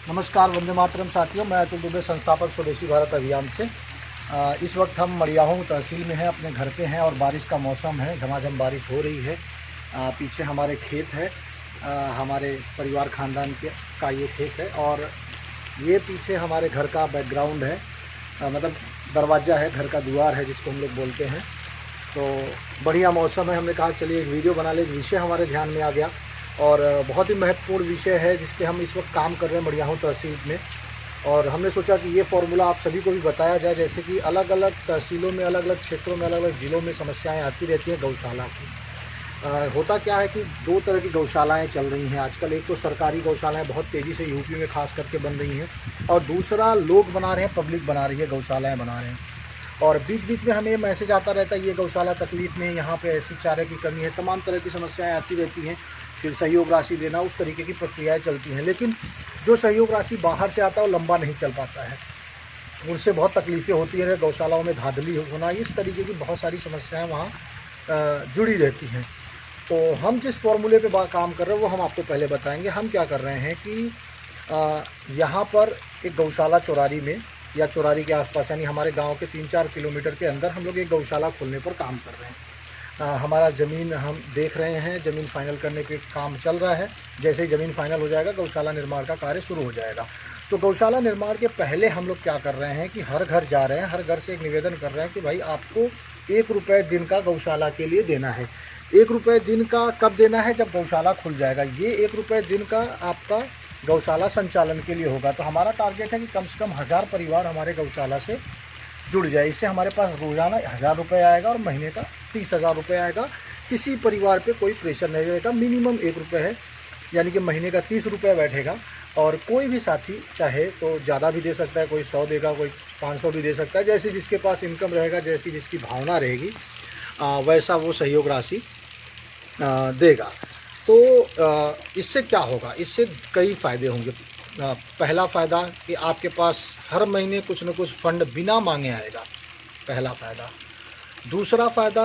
नमस्कार, वंदे मातरम साथियों। मैं अतुल दुबे, संस्थापक स्वदेशी भारत अभियान से। इस वक्त हम मड़ियाहू तहसील में हैं, अपने घर पे हैं और बारिश का मौसम है, झमाझम बारिश हो रही है। पीछे हमारे खेत है, हमारे परिवार खानदान का ये खेत है और ये पीछे हमारे घर का बैकग्राउंड है, मतलब दरवाज़ा है, घर का द्वार है जिसको हम लोग बोलते हैं। तो बढ़िया मौसम है, हमने कहा चलिए एक वीडियो बना ले। एक विषय हमारे ध्यान में आ गया और बहुत ही महत्वपूर्ण विषय है जिस पे हम इस वक्त काम कर रहे हैं मड़ियाहू तहसील में। और हमने सोचा कि ये फॉर्मूला आप सभी को भी बताया जाए, जैसे कि अलग अलग तहसीलों में, अलग अलग क्षेत्रों में, अलग अलग ज़िलों में समस्याएं आती रहती हैं गौशाला की। होता क्या है कि दो तरह की गौशालाएं चल रही हैं आजकल। एक तो सरकारी गौशालाएं बहुत तेज़ी से यूपी में खास करके बन रही हैं और दूसरा लोग बना रहे हैं, पब्लिक बना रही है, गौशालाएँ बना रहे हैं। और बीच बीच में हमें मैसेज आता रहता है ये गौशाला तकलीफ़ में, यहाँ पे ऐसी चारे की कमी है, तमाम तरह की समस्याएं आती रहती हैं। फिर सहयोग राशि देना, उस तरीके की प्रक्रियाएं चलती हैं। लेकिन जो सहयोग राशि बाहर से आता है वो लंबा नहीं चल पाता है, उनसे बहुत तकलीफ़ें होती हैं। गौशालाओं में धांधली होना, इस तरीके की बहुत सारी समस्याएं वहाँ जुड़ी रहती हैं। तो हम जिस फॉर्मूले पे काम कर रहे हैं वो हम आपको पहले बताएंगे। हम क्या कर रहे हैं कि यहाँ पर एक गौशाला चौरारी में या चौरारी के आसपास, यानी हमारे गांव के 3-4 किलोमीटर के अंदर हम लोग एक गौशाला खोलने पर काम कर रहे हैं। हमारा ज़मीन हम देख रहे हैं, ज़मीन फाइनल करने पे काम चल रहा है। जैसे ही ज़मीन फाइनल हो जाएगा गौशाला निर्माण का कार्य शुरू हो जाएगा। तो गौशाला निर्माण के पहले हम लोग क्या कर रहे हैं कि हर घर जा रहे हैं, हर घर से एक निवेदन कर रहे हैं कि भाई आपको 1 रुपये दिन का गौशाला के लिए देना है। 1 रुपये दिन का कब देना है? जब गौशाला खुल जाएगा। ये 1 रुपये दिन का आपका गौशाला संचालन के लिए होगा। तो हमारा टारगेट है कि कम से कम 1000 परिवार हमारे गौशाला से जुड़ जाए। इससे हमारे पास रोज़ाना 1000 रुपये आएगा और महीने का 30,000 रुपये आएगा। किसी परिवार पे कोई प्रेशर नहीं रहेगा। मिनिमम 1 रुपये है, यानी कि महीने का 30 रुपये बैठेगा। और कोई भी साथी चाहे तो ज़्यादा भी दे सकता है, कोई 100 देगा, कोई 500 भी दे सकता है। जैसे जिसके पास इनकम रहेगा, जैसी जिसकी भावना रहेगी, वैसा वो सहयोग राशि देगा। तो इससे क्या होगा? इससे कई फ़ायदे होंगे। पहला फ़ायदा कि आपके पास हर महीने कुछ न कुछ फंड बिना मांगे आएगा, पहला फ़ायदा। दूसरा फ़ायदा,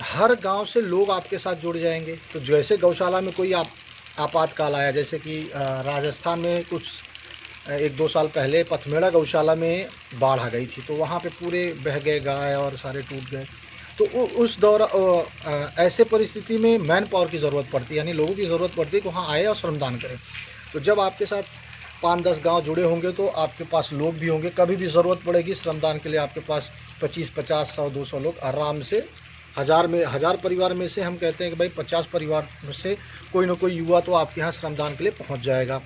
हर गांव से लोग आपके साथ जुड़ जाएंगे। तो जैसे गौशाला में कोई आपातकाल आया, जैसे कि राजस्थान में कुछ 1-2 साल पहले पथमेड़ा गौशाला में बाढ़ आ गई थी, तो वहाँ पे पूरे बह गए, गाय और सारे टूट गए। तो उस ऐसे परिस्थिति में मैन पावर की ज़रूरत पड़ती है, यानी लोगों की ज़रूरत पड़ती है कि वहाँ आए और श्रमदान करें। तो जब आपके साथ 5-10 गांव जुड़े होंगे तो आपके पास लोग भी होंगे। कभी भी ज़रूरत पड़ेगी श्रमदान के लिए, आपके पास 25, 50, 100, 200 लोग आराम से, 1000 परिवार में से हम कहते हैं कि भाई 50 परिवार में से कोई ना कोई युवा तो आपके यहाँ श्रमदान के लिए पहुँच जाएगा।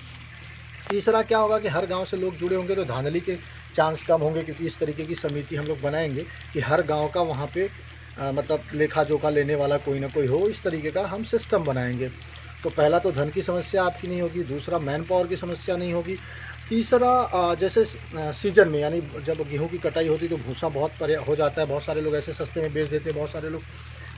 तीसरा क्या होगा कि हर गांव से लोग जुड़े होंगे तो धांधली के चांस कम होंगे, क्योंकि इस तरीके की समिति हम लोग बनाएंगे कि हर गांव का वहाँ पे मतलब लेखा जोखा लेने वाला कोई ना कोई हो। इस तरीके का हम सिस्टम बनाएंगे। तो पहला तो धन की समस्या आपकी नहीं होगी, दूसरा मैन पावर की समस्या नहीं होगी, तीसरा जैसे सीजन में, यानी जब गेहूं की कटाई होती है तो भूसा बहुत हो जाता है, बहुत सारे लोग ऐसे सस्ते में बेच देते हैं, बहुत सारे लोग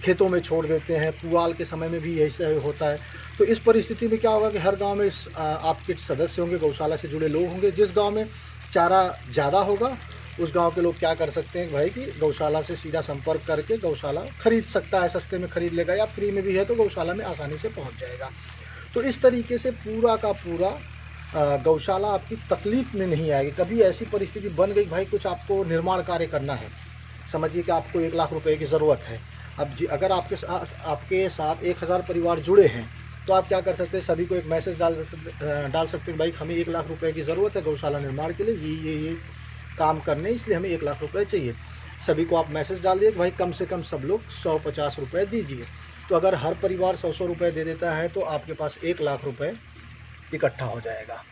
खेतों में छोड़ देते हैं। पुआल के समय में भी ऐसे होता है। तो इस परिस्थिति में क्या होगा कि हर गांव में आपके सदस्य होंगे, गौशाला से जुड़े लोग होंगे। जिस गांव में चारा ज़्यादा होगा उस गांव के लोग क्या कर सकते हैं भाई कि गौशाला से सीधा संपर्क करके गौशाला खरीद सकता है, सस्ते में खरीद लेगा, या फ्री में भी है तो गौशाला में आसानी से पहुंच जाएगा। तो इस तरीके से पूरा का पूरा गौशाला आपकी तकलीफ़ में नहीं आएगी। कभी ऐसी परिस्थिति बन गई भाई कुछ आपको निर्माण कार्य करना है, समझिए कि आपको 1 लाख रुपए की ज़रूरत है। अब अगर आपके साथ 1000 परिवार जुड़े हैं तो आप क्या कर सकते हैं, सभी को एक मैसेज डाल सकते हैं भाई हमें 1 लाख रुपए की ज़रूरत है गौशाला निर्माण के लिए, ये काम करने, इसलिए हमें 1 लाख रुपए चाहिए। सभी को आप मैसेज डाल दिए कि भाई कम से कम सब लोग 150 रुपये दीजिए। तो अगर हर परिवार 100 रुपये दे देता है तो आपके पास 1 लाख रुपए इकट्ठा हो जाएगा।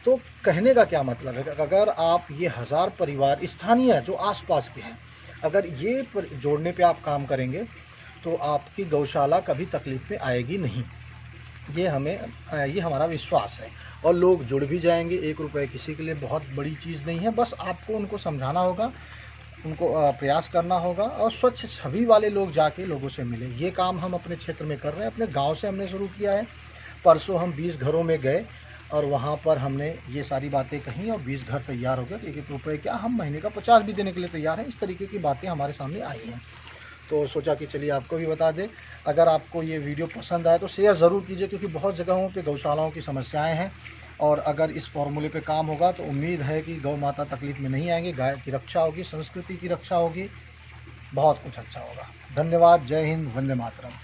तो कहने का क्या मतलब है, अगर आप ये 1000 परिवार स्थानीय जो आसपास के हैं, अगर ये जोड़ने पे आप काम करेंगे तो आपकी गौशाला कभी तकलीफ़ में आएगी नहीं। ये हमारा विश्वास है। और लोग जुड़ भी जाएंगे। 1 रुपये किसी के लिए बहुत बड़ी चीज़ नहीं है, बस आपको उनको समझाना होगा, उनको प्रयास करना होगा और स्वच्छ छवि वाले लोग जाके लोगों से मिले। ये काम हम अपने क्षेत्र में कर रहे हैं, अपने गांव से हमने शुरू किया है। परसों हम 20 घरों में गए और वहाँ पर हमने ये सारी बातें कहीं और 20 घर तैयार हो गए। 1-1 रुपये क्या, हम महीने का 50 भी देने के लिए तैयार हैं। इस तरीके की बातें हमारे सामने आई हैं, तो सोचा कि चलिए आपको भी बता दें। अगर आपको ये वीडियो पसंद आए तो शेयर ज़रूर कीजिए, क्योंकि बहुत जगहों पे गौशालाओं की समस्याएं हैं। और अगर इस फॉर्मूले पे काम होगा तो उम्मीद है कि गौ माता तकलीफ़ में नहीं आएंगे, गाय की रक्षा होगी, संस्कृति की रक्षा होगी, बहुत कुछ अच्छा होगा। धन्यवाद। जय हिंद। वंदे मातरम।